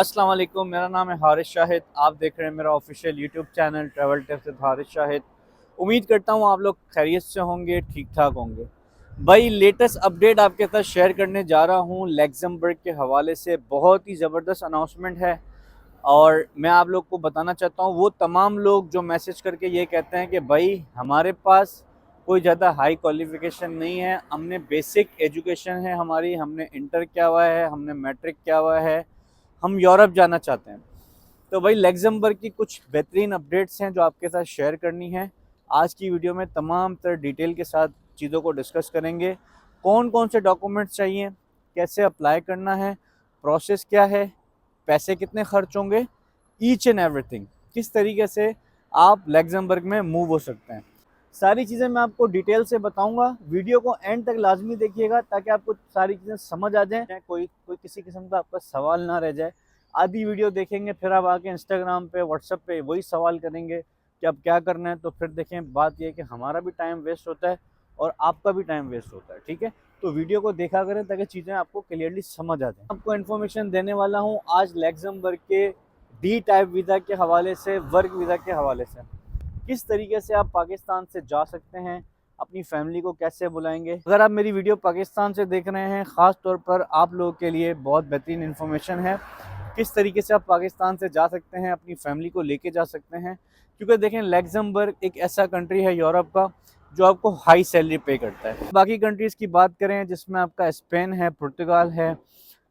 अस्सलाम वालेकुम, मेरा नाम है हारिस शाहिद। आप देख रहे हैं मेरा official YouTube channel travel tips with Haris Shahid. उम्मीद करता हूँ आप लोग खैरियत से होंगे, ठीक ठाक होंगे। भाई लेटेस्ट अपडेट आपके साथ शेयर करने जा रहा हूँ लग्जमबर्ग के हवाले से। बहुत ही ज़बरदस्त अनाउंसमेंट है और मैं आप लोग को बताना चाहता हूँ, वो तमाम लोग जो मैसेज करके ये कहते हैं कि भाई हमारे पास कोई ज़्यादा हाई क्वालिफ़िकेशन नहीं है, हमने बेसिक एजुकेशन है हमारी, हमने इंटर किया हुआ है, हमने मैट्रिक किया हुआ है, हम यूरोप जाना चाहते हैं। तो भाई लग्जमबर्ग की कुछ बेहतरीन अपडेट्स हैं जो आपके साथ शेयर करनी है। आज की वीडियो में तमाम तरह डिटेल के साथ चीज़ों को डिस्कस करेंगे। कौन कौन से डॉक्यूमेंट्स चाहिए, कैसे अप्लाई करना है, प्रोसेस क्या है, पैसे कितने खर्च होंगे, ईच एंड एवरीथिंग, किस तरीके से आप लग्जमबर्ग में मूव हो सकते हैं, सारी चीज़ें मैं आपको डिटेल से बताऊंगा। वीडियो को एंड तक लाजमी देखिएगा ताकि आपको सारी चीज़ें समझ आ जाएं, कोई कोई किसी किस्म का आपका सवाल ना रह जाए। आधी वीडियो देखेंगे फिर आप आके इंस्टाग्राम पे व्हाट्सएप पे वही सवाल करेंगे कि अब क्या करना है, तो फिर देखें बात यह है कि हमारा भी टाइम वेस्ट होता है और आपका भी टाइम वेस्ट होता है। ठीक है, तो वीडियो को देखा करें ताकि चीज़ें आपको क्लियरली समझ आ जाए। आपको इन्फॉर्मेशन देने वाला हूँ आज लग्जमबर्ग के डी टाइप वीज़ा के हवाले से, वर्क वीज़ा के हवाले से। किस तरीके से आप पाकिस्तान से जा सकते हैं, अपनी फैमिली को कैसे बुलाएंगे। अगर आप मेरी वीडियो पाकिस्तान से देख रहे हैं, ख़ास तौर पर आप लोगों के लिए बहुत बेहतरीन इन्फॉर्मेशन है किस तरीके से आप पाकिस्तान से जा सकते हैं, अपनी फैमिली को लेके जा सकते हैं। क्योंकि देखें लग्जमबर्ग एक ऐसा कंट्री है यूरोप का जो आपको हाई सैलरी पे करता है। बाकी कंट्रीज़ की बात करें जिसमें आपका स्पेन है, पुर्तगाल है,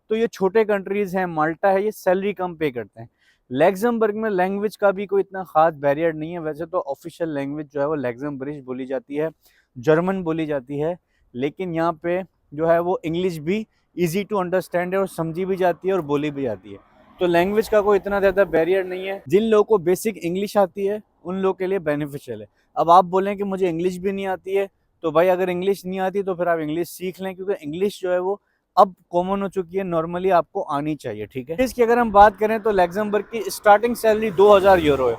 तो ये छोटे कंट्रीज़ हैं, माल्टा है, ये सैलरी कम पे करते हैं। लग्जमबर्ग में लैंग्वेज का भी कोई इतना ख़ास बैरियर नहीं है। वैसे तो ऑफिशियल लैंग्वेज जो है वो लग्जमबर्गिश बोली जाती है, जर्मन बोली जाती है, लेकिन यहाँ पे जो है वो इंग्लिश भी ईजी टू अंडरस्टैंड है और समझी भी जाती है और बोली भी जाती है। तो लैंग्वेज का कोई इतना ज़्यादा बैरियर नहीं है। जिन लोगों को बेसिक इंग्लिश आती है उन लोगों के लिए बेनिफिशियल है। अब आप बोलें कि मुझे इंग्लिश भी नहीं आती है, तो भाई अगर इंग्लिश नहीं आती तो फिर आप इंग्लिश सीख लें, क्योंकि इंग्लिश जो है वो अब कॉमन हो चुकी है, नॉर्मली आपको आनी चाहिए। ठीक है, इसकी अगर हम बात करें तो लग्जमबर्ग की स्टार्टिंग सैलरी 2000 यूरो है।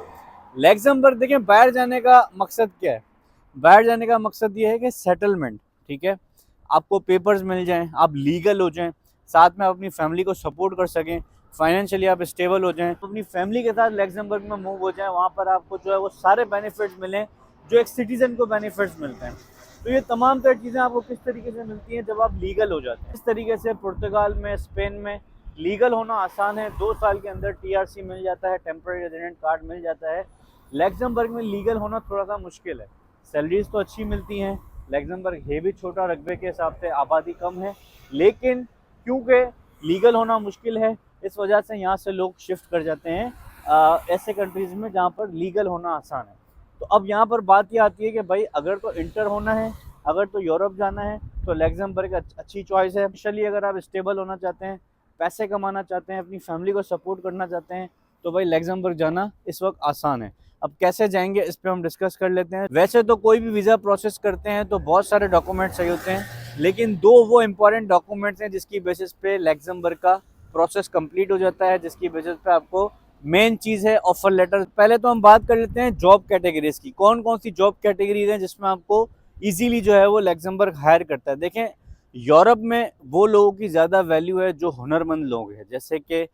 लग्जमबर्ग देखें बाहर जाने का मकसद क्या है, बाहर जाने का मकसद ये है कि सेटलमेंट। ठीक है, आपको पेपर्स मिल जाएं, आप लीगल हो जाएं, साथ में आप अपनी फैमिली को सपोर्ट कर सकें, फाइनेंशियली आप स्टेबल हो जाएं, अपनी फैमिली के साथ लग्जमबर्ग में मूव हो जाएं, वहाँ पर आपको जो है वो सारे बेनिफिट्स मिलें जो एक सिटीजन को बेनिफिट्स मिलते हैं। तो ये तमाम तरह चीज़ें आपको किस तरीके से मिलती हैं जब आप लीगल हो जाते हैं। इस तरीके से पुर्तगाल में, स्पेन में लीगल होना आसान है। 2 साल के अंदर टीआरसी मिल जाता है, टेम्पररी रेजिडेंट कार्ड मिल जाता है। लग्जमबर्ग में लीगल होना थोड़ा सा मुश्किल है। सैलरीज तो अच्छी मिलती हैं, लग्जमबर्ग है भी छोटा, रकबे के हिसाब से आबादी कम है, लेकिन क्योंकि लीगल होना मुश्किल है इस वजह से यहाँ से लोग शिफ्ट कर जाते हैं ऐसे कंट्रीज़ में जहाँ पर लीगल होना आसान है। तो अब यहाँ पर बात ये आती है कि भाई अगर तो इंटर होना है, अगर तो यूरोप जाना है, तो लग्जमबर्ग अच्छी चॉइस है। स्पेशली अगर आप स्टेबल होना चाहते हैं, पैसे कमाना चाहते हैं, अपनी फैमिली को सपोर्ट करना चाहते हैं, तो भाई लग्जमबर्ग जाना इस वक्त आसान है। अब कैसे जाएंगे इस पर हम डिस्कस कर लेते हैं। वैसे तो कोई भी वीज़ा प्रोसेस करते हैं तो बहुत सारे डॉक्यूमेंट्स चाहिए होते हैं, लेकिन दो वो इम्पॉर्टेंट डॉक्यूमेंट्स हैं जिसकी बेसिस पे लग्जमबर्ग का प्रोसेस कंप्लीट हो जाता है, जिसकी बेसिस पे आपको मेन चीज़ है ऑफर लेटर। पहले तो हम बात कर लेते हैं जॉब कैटेगरीज की, कौन कौन सी जॉब कैटेगरीज हैं जिसमें आपको इजीली जो है वो लग्जमबर्ग हायर करता है। देखें यूरोप में वो लोगों की ज़्यादा वैल्यू है जो हुनरमंद लोग हैं, जैसे कि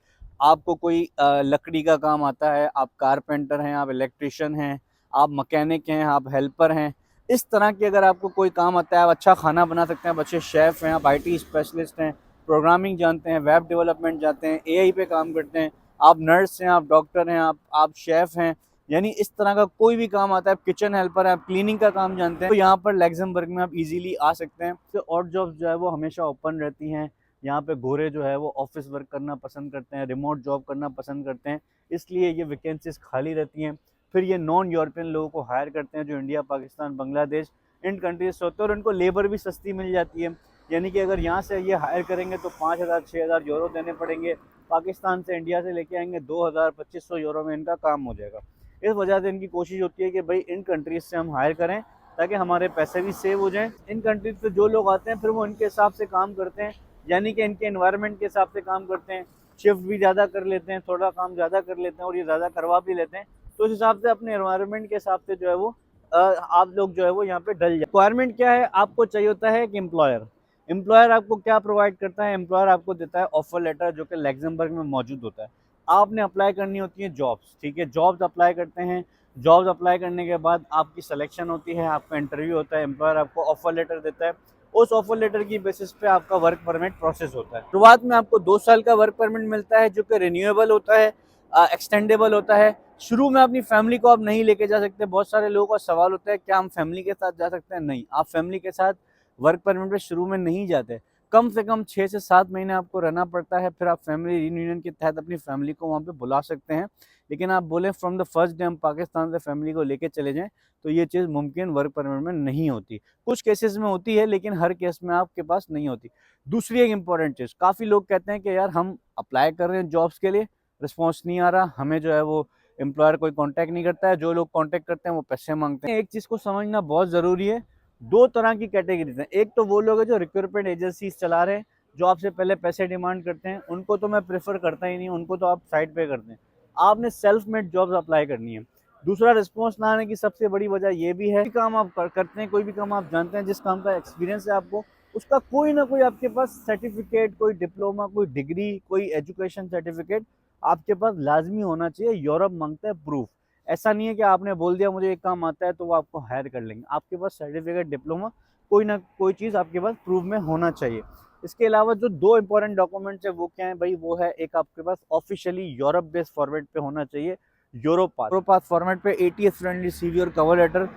आपको कोई लकड़ी का काम आता है, आप कारपेंटर हैं, आप इलेक्ट्रिशियन हैं, आप मकैनिक हैं, आप हेल्पर हैं, इस तरह की अगर आपको कोई काम आता है, आप अच्छा खाना बना सकते हैं, आप अच्छे शेफ़ हैं, आप आईटी स्पेशलिस्ट हैं, प्रोग्रामिंग जानते हैं, वेब डेवलपमेंट जानते हैं, एआई पे काम करते हैं, आप नर्स हैं, आप डॉक्टर हैं, आप शेफ़ हैं, यानी इस तरह का कोई भी काम आता है, आप किचन हेल्पर हैं, आप क्लीनिंग का काम जानते हैं, तो यहाँ पर लग्जमबर्ग में आप इजीली आ सकते हैं। तो और जॉब्स जो है वो हमेशा ओपन रहती हैं। यहाँ पे गोरे जो है वो ऑफिस वर्क करना पसंद करते हैं, रिमोट जॉब करना पसंद करते हैं, इसलिए ये वैकेंसीज खाली रहती हैं। फिर ये नॉन यूरोपियन लोगों को हायर करते हैं जो इंडिया, पाकिस्तान, बांग्लादेश इन कंट्रीज से होते हैं, और उनको लेबर भी सस्ती मिल जाती है। यानी कि अगर यहाँ से ये हायर करेंगे तो 5000 6000 यूरो देने पड़ेंगे, पाकिस्तान से, इंडिया से लेके आएंगे 2000 2500 यूरो में इनका काम हो जाएगा। इस वजह से इनकी कोशिश होती है कि भाई इन कंट्रीज से हम हायर करें ताकि हमारे पैसे भी सेव हो जाएं। इन कंट्रीज से जो लोग आते हैं फिर वो इनके हिसाब से काम करते हैं, यानी कि इनके एनवायरनमेंट के हिसाब से काम करते हैं, शिफ्ट भी ज़्यादा कर लेते हैं, थोड़ा काम ज़्यादा कर लेते हैं और ये ज़्यादा करवा भी लेते हैं। तो उस हिसाब से अपने एनवायरनमेंट के हिसाब से जो है वो आप लोग जो है वो यहाँ पे डल जाए। रिक्वायरमेंट क्या है, आपको चाहिए होता है कि एम्प्लॉयर आपको क्या प्रोवाइड करता है, एम्प्लॉयर आपको देता है ऑफर लेटर जो कि लग्जमबर्ग में मौजूद होता है। आपने अप्लाई करनी होती है जॉब्स, ठीक है। जॉब्स अप्लाई करते हैं, जॉब्स अप्लाई करने के बाद आपकी सिलेक्शन होती है, आपका इंटरव्यू होता है, एम्प्लॉयर आपको ऑफर लेटर देता है। उस ऑफर लेटर की बेसिस पे आपका वर्क परमिट प्रोसेस होता है। शुरुआत में आपको 2 साल का वर्क परमिट मिलता है जो कि रिन्यूएबल होता है, एक्सटेंडेबल होता है। शुरू में अपनी फैमिली को आप नहीं लेके जा सकते। बहुत सारे लोगों का सवाल होता है क्या हम फैमिली के साथ जा सकते हैं? नहीं, आप फैमिली के साथ वर्क परमिट पे शुरू में नहीं जाते। कम से कम 6 से 7 महीने आपको रहना पड़ता है, फिर आप फैमिली रियूनियन के तहत अपनी फैमिली को वहाँ पे बुला सकते हैं। लेकिन आप बोले फ्रॉम द फर्स्ट डे हम पाकिस्तान से फैमिली को लेके चले जाएँ, तो ये चीज़ मुमकिन वर्क परमिट में नहीं होती। कुछ केसेस में होती है लेकिन हर केस में आपके पास नहीं होती। दूसरी एक इम्पॉर्टेंट चीज़, काफ़ी लोग कहते हैं कि यार हम अप्लाई कर रहे हैं जॉब्स के लिए, रिस्पॉन्स नहीं आ रहा, हमें जो है वो एम्प्लॉयर कोई कॉन्टैक्ट नहीं करता है, जो लोग कॉन्टैक्ट करते हैं वो पैसे माँगते हैं। एक चीज़ को समझना बहुत ज़रूरी है, 2 तरह की कैटेगरीज़ हैं। एक तो वो लोग हैं जो रिक्रूटमेंट एजेंसीज़ चला रहे हैं, जो आपसे पहले पैसे डिमांड करते हैं, उनको तो मैं प्रेफ़र करता ही नहीं, उनको तो आप साइड पे कर दें। आपने सेल्फ मेड जॉब्स अप्लाई करनी है। दूसरा, रिस्पॉन्स ना आने की सबसे बड़ी वजह ये भी है, कोई काम आप करते हैं, कोई भी काम आप जानते हैं, जिस काम का एक्सपीरियंस है आपको, उसका कोई ना कोई आपके पास सर्टिफिकेट, कोई डिप्लोमा, कोई डिग्री, कोई एजुकेशन सर्टिफिकेट आपके पास लाजमी होना चाहिए। यूरोप मांगता है प्रूफ। ऐसा नहीं है कि आपने बोल दिया मुझे एक काम आता है तो वो आपको हायर कर लेंगे। आपके पास सर्टिफिकेट, डिप्लोमा, कोई ना कोई चीज़ आपके पास प्रूफ में होना चाहिए। इसके अलावा जो 2 इंपॉर्टेंट डॉक्यूमेंट्स है वो क्या है भाई? वो है, एक आपके पास ऑफिशियली यूरोप बेस्ड फॉर्मेट पे होना चाहिए, यूरोपास फॉर्मेट पे एटीएस फ्रेंडली सीवी और कवर लेटर,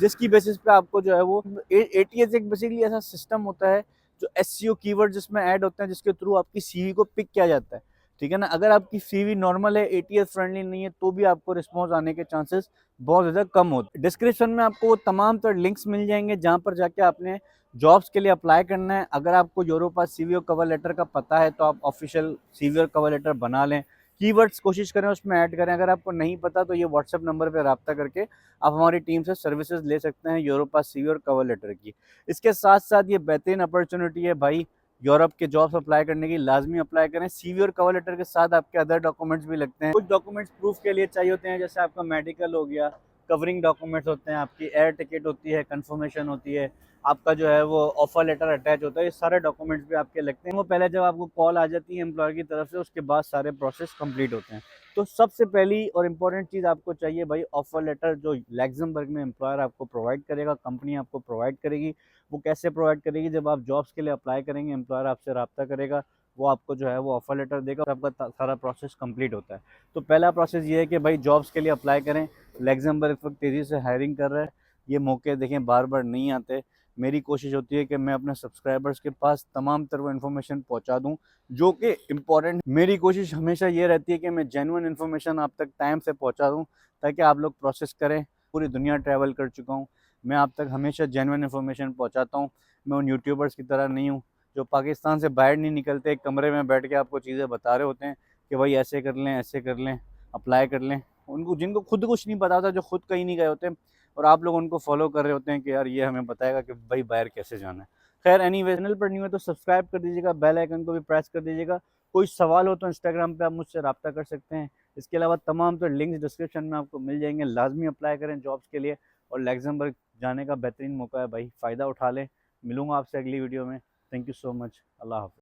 जिसकी बेसिस पे आपको जो है वो एटीएस एक बेसिकली ऐसा सिस्टम होता है जो एसईओ कीवर्ड जिसमें ऐड होते हैं, जिसके थ्रू आपकी सीवी को पिक किया जाता है, ठीक है ना। अगर आपकी सीवी नॉर्मल है, एटीएस फ्रेंडली नहीं है, तो भी आपको रिस्पॉन्स आने के चांसेस बहुत ज़्यादा कम होते हैं। डिस्क्रिप्शन में आपको वो तमाम तरह लिंक्स मिल जाएंगे जहाँ पर जाके आपने जॉब्स के लिए अप्लाई करना है। अगर आपको यूरोपास सीवी और कवर लेटर का पता है तो आप ऑफिशियल सीवी और कवर लेटर बना लें। कीवर्ड्स कोशिश करें उसमें ऐड करें। अगर आपको नहीं पता तो ये व्हाट्सएप नंबर पे रब्ता करके आप हमारी टीम से सर्विसेज ले सकते हैं यूरोपास सीवी और कवर लेटर की। इसके साथ साथ ये बेहतरीन अपॉर्चुनिटी है भाई, यूरोप के जॉब्स अप्लाई करने की लाजमी अप्लाई करें। सीवी और कवर लेटर के साथ आपके अदर डॉक्यूमेंट्स भी लगते हैं। कुछ डॉक्यूमेंट्स प्रूफ के लिए चाहिए होते हैं, जैसे आपका मेडिकल हो गया, कवरिंग डॉक्यूमेंट्स होते हैं, आपकी एयर टिकट होती है, कंफर्मेशन होती है, आपका जो है वो ऑफर लेटर अटैच होता है। ये सारे डॉक्यूमेंट्स भी आपके लगते हैं। वो पहले जब आपको कॉल आ जाती है एम्प्लॉयर की तरफ से, उसके बाद सारे प्रोसेस कंप्लीट होते हैं। तो सबसे पहली और इम्पोर्टेंट चीज़ आपको चाहिए भाई, ऑफर लेटर जो लैक्समबर्ग में एम्प्लॉयर आपको प्रोवाइड करेगा, कंपनी आपको प्रोवाइड करेगी। वो कैसे प्रोवाइड करेगी? जब आप जॉब्स के लिए अप्लाई करेंगे, एम्प्लॉयर आपसे रब्ता करेगा, वो आपको जो है वो ऑफर लेटर देगा और आपका सारा प्रोसेस कंप्लीट होता है। तो पहला प्रोसेस ये है कि भाई जॉब्स के लिए अप्लाई करें। लैक्समबर्ग इस वक्त तेज़ी से हायरिंग कर रहा है। ये मौके देखें बार बार नहीं आते। मेरी कोशिश होती है कि मैं अपने सब्सक्राइबर्स के पास तमाम तरह वो इन्फॉर्मेशन पहुंचा दूं जो कि इम्पॉर्टेंट। मेरी कोशिश हमेशा ये रहती है कि मैं जेन्युइन इन्फॉर्मेशन आप तक टाइम से पहुंचा दूं ताकि आप लोग प्रोसेस करें। पूरी दुनिया ट्रैवल कर चुका हूं, मैं आप तक हमेशा जेन्युइन इन्फॉर्मेशन पहुंचाता हूं। मैं उन यूट्यूबर्स की तरह नहीं हूं जो पाकिस्तान से बाहर नहीं निकलते, एक कमरे में बैठ के आपको चीज़ें बता रहे होते हैं कि भाई ऐसे कर लें, ऐसे कर लें, अप्लाई कर लें। उनको, जिनको खुद कुछ नहीं पता होता, जो खुद कहीं नहीं गए होते, और आप लोग उनको फॉलो कर रहे होते हैं कि यार ये हमें बताएगा कि भाई बाहर कैसे जाना है। खैर एनीवे, चैनल पर न्यू है तो सब्सक्राइब कर दीजिएगा, बेल आइकन को भी प्रेस कर दीजिएगा। कोई सवाल हो तो इंस्टाग्राम पे आप मुझसे रब्ता कर सकते हैं। इसके अलावा तमाम तो लिंक्स डिस्क्रिप्शन में आपको मिल जाएंगे। लाजमी अप्लाई करें जॉब्स के लिए, और लैक्समबर्ग जाने का बेहतरीन मौका है भाई, फ़ायदा उठा लें। मिलूंगा आपसे अगली वीडियो में। Thank you so much. अल्लाह हाफ़िज़।